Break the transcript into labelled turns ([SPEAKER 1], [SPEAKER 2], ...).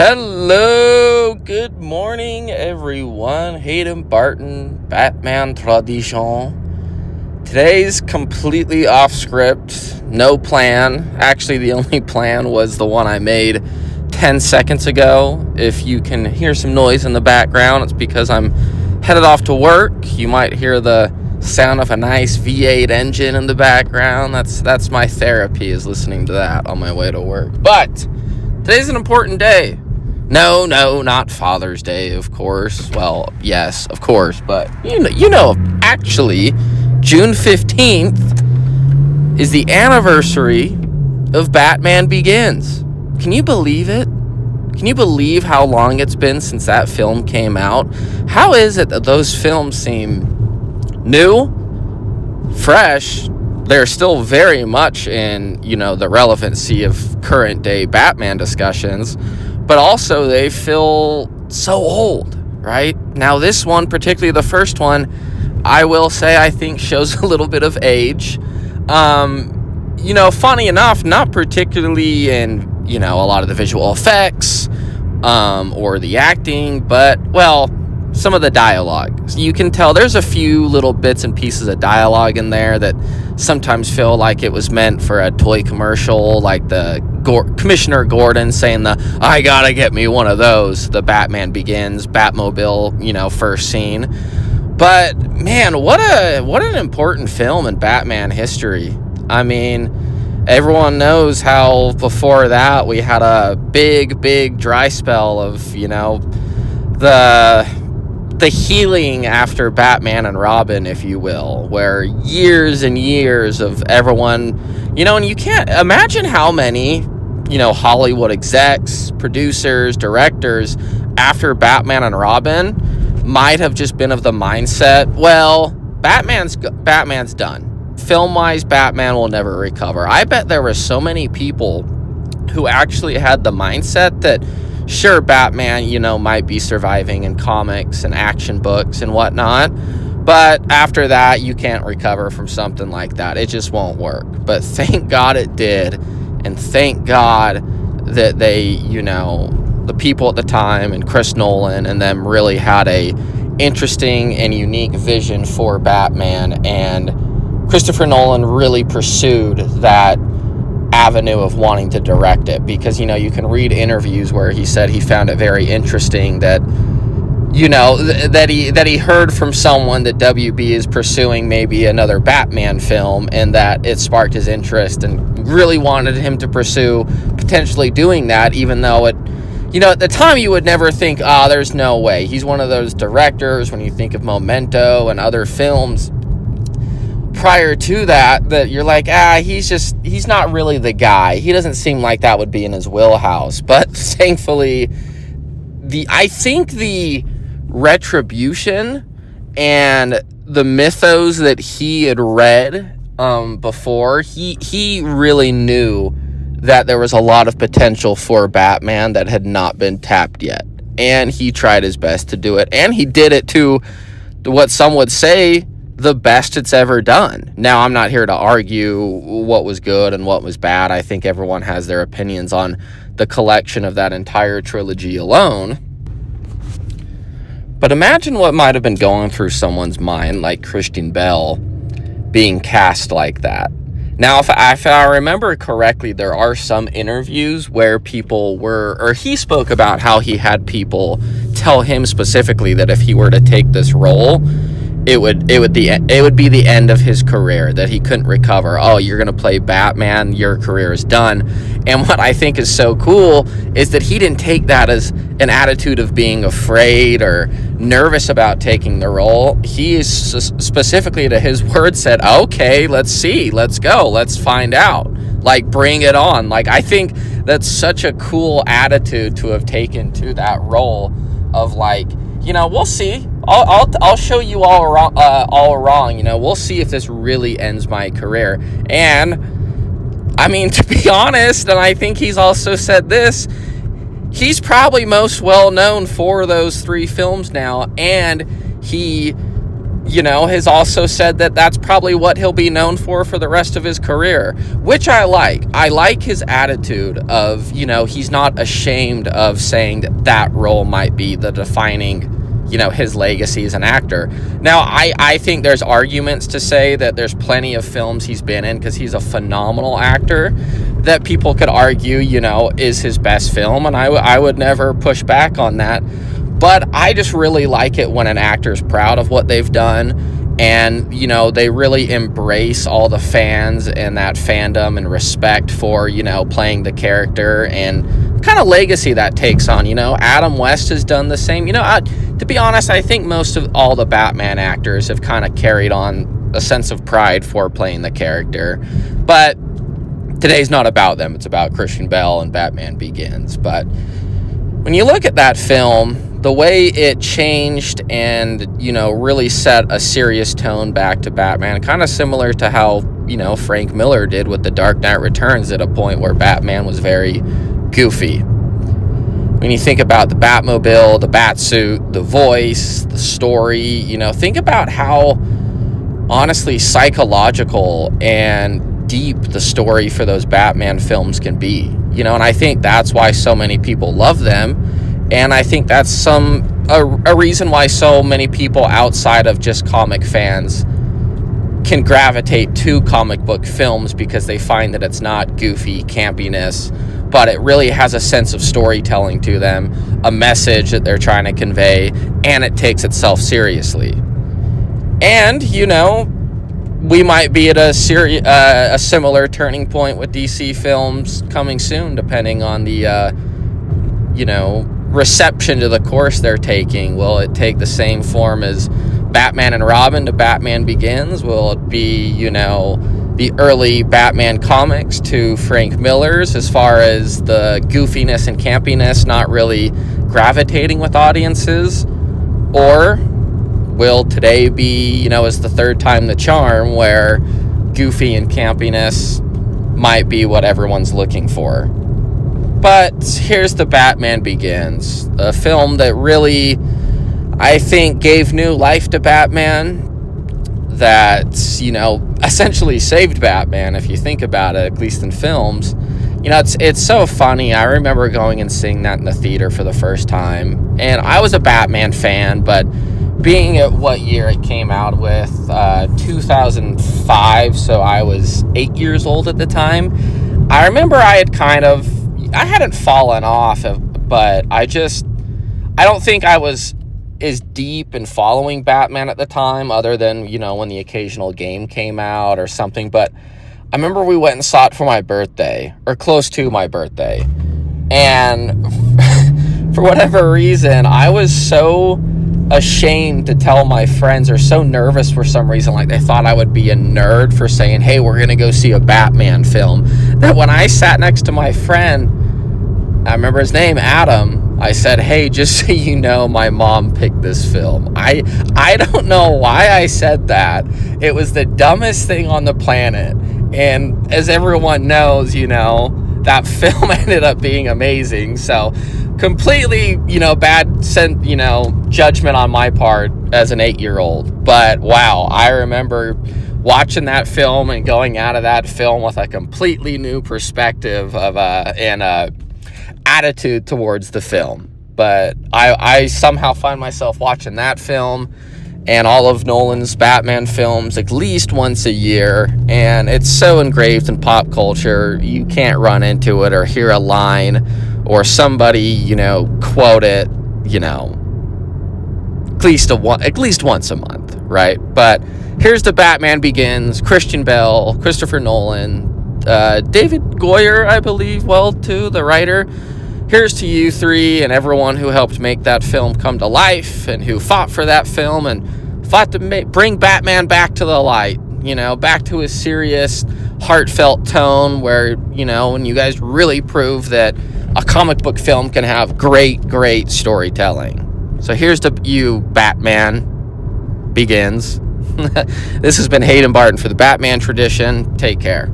[SPEAKER 1] Hello, good morning, everyone. Hayden Barton, Batman Tradition. Today's completely off script, no plan. Actually, the only plan was the one I made 10 seconds ago. If you can hear some noise in the background, it's because I'm headed off to work. You might hear the sound of a nice V8 engine in the background. That's my therapy, is listening to that on my way to work. But today's an important day. No, not Father's Day, of course. Well, yes, of course, but actually, June 15th is the anniversary of Batman Begins. Can you believe it? Can you believe how long it's been since that film came out? How is it that those films seem new, fresh? They're still very much in, the relevancy of current day Batman discussions, but also they feel so old, right? Now this one, particularly the first one, I will say I think shows a little bit of age. Funny enough, not particularly in, a lot of the visual effects, or the acting, but, some of the dialogue. You can tell there's a few little bits and pieces of dialogue in there that sometimes feel like it was meant for a toy commercial, like the Commissioner Gordon saying I gotta get me one of those, the Batman Begins Batmobile, first scene. But man, what an important film in Batman history. I mean, everyone knows how before that we had a big dry spell of, the healing after Batman and Robin, if you will, where years and years of everyone, and you can't imagine how many, Hollywood execs, producers, directors after Batman and Robin might have just been of the mindset, well, Batman's done. Film-wise, Batman will never recover. I bet there were so many people who actually had the mindset that sure, Batman, might be surviving in comics and action books and whatnot, but after that, you can't recover from something like that. It just won't work. But thank God it did, and thank God that they, the people at the time and Chris Nolan and them really had a interesting and unique vision for Batman, and Christopher Nolan really pursued that avenue of wanting to direct it, because you can read interviews where he said he found it very interesting that that he heard from someone that WB is pursuing maybe another Batman film, and that it sparked his interest and really wanted him to pursue potentially doing that, even though it at the time you would never think, there's no way. He's one of those directors, when you think of Memento and other films prior to that you're like, he's not really the guy. He doesn't seem like that would be in his wheelhouse. But thankfully, I think the retribution and the mythos that he had read before, he really knew that there was a lot of potential for Batman that had not been tapped yet. And he tried his best to do it. And he did it to what some would say the best it's ever done. Now, I'm not here to argue what was good and what was bad. I think everyone has their opinions on the collection of that entire trilogy alone. But imagine what might have been going through someone's mind, like Christian Bale being cast like that. Now, if I remember correctly, there are some interviews where he spoke about how he had people tell him specifically that if he were to take this role, it would be the end of his career, that he couldn't recover. Oh, you're going to play Batman, your career is done. And what I think is so cool is that he didn't take that as an attitude of being afraid or nervous about taking the role. He specifically, to his words, said, okay, let's see, let's go, let's find out. Like, bring it on. Like, I think that's such a cool attitude to have taken to that role of like, we'll see. I'll show you all wrong. We'll see if this really ends my career. And I mean, to be honest, and I think he's also said this, he's probably most well known for those 3 films now, and he has also said that that's probably what he'll be known for the rest of his career, which I like. I like his attitude of, he's not ashamed of saying that role might be the defining, his legacy as an actor. Now, I think there's arguments to say that there's plenty of films he's been in, because he's a phenomenal actor, that people could argue, is his best film, and I would never push back on that. But I just really like it when an actor's proud of what they've done, and, they really embrace all the fans and that fandom and respect for, playing the character and kind of legacy that takes on. Adam West has done the same. To be honest, I think most of all the Batman actors have kind of carried on a sense of pride for playing the character. But today's not about them. It's about Christian Bale and Batman Begins. But when you look at that film, the way it changed and, really set a serious tone back to Batman, kind of similar to how, Frank Miller did with The Dark Knight Returns, at a point where Batman was very goofy. When you think about the Batmobile, the Batsuit, the voice, the story, think about how, honestly, psychological and deep the story for those Batman films can be. And I think that's why so many people love them. And I think that's a reason why so many people outside of just comic fans can gravitate to comic book films, because they find that it's not goofy campiness, but it really has a sense of storytelling to them, a message that they're trying to convey, and it takes itself seriously. And, we might be at a similar turning point with DC films coming soon, depending on the, reception to the course they're taking. Will it take the same form as Batman and Robin to Batman Begins? Will it be, the early Batman comics to Frank Miller's, as far as the goofiness and campiness not really gravitating with audiences? Or will today be, as the third time the charm, where goofy and campiness might be what everyone's looking for? But here's the Batman Begins, a film that really, I think, gave new life to Batman, that, essentially saved Batman, if you think about it, at least in films. It's so funny. I remember going and seeing that in the theater for the first time, and I was a Batman fan, but being at what year it came out with, 2005, so I was 8 years old at the time. I remember I hadn't fallen off, but I don't think I was as deep in following Batman at the time, other than, when the occasional game came out or something. But I remember we went and saw it for my birthday, or close to my birthday. And for whatever reason, I was so ashamed to tell my friends, or so nervous for some reason, like they thought I would be a nerd for saying, hey, we're gonna go see a Batman film, that when I sat next to my friend, I remember his name, Adam, I said, hey, just so you know, my mom picked this film. I don't know why I said that. It was the dumbest thing on the planet. And as everyone knows, that film ended up being amazing. So completely, bad judgment on my part as an 8-year-old. But wow, I remember watching that film and going out of that film with a completely new perspective of and attitude towards the film. But I somehow find myself watching that film and all of Nolan's Batman films at least once a year, and it's so engraved in pop culture, you can't run into it or hear a line or somebody, quote it, at least once a month, right? But here's the Batman Begins, Christian Bale, Christopher Nolan, David Goyer, I believe, too, the writer. Here's to you three and everyone who helped make that film come to life, and who fought for that film and fought to bring Batman back to the light, back to his serious, heartfelt tone, where, when you guys really prove that a comic book film can have great, great storytelling. So here's to you, Batman Begins. This has been Hayden Barton for the Batman Tradition. Take care.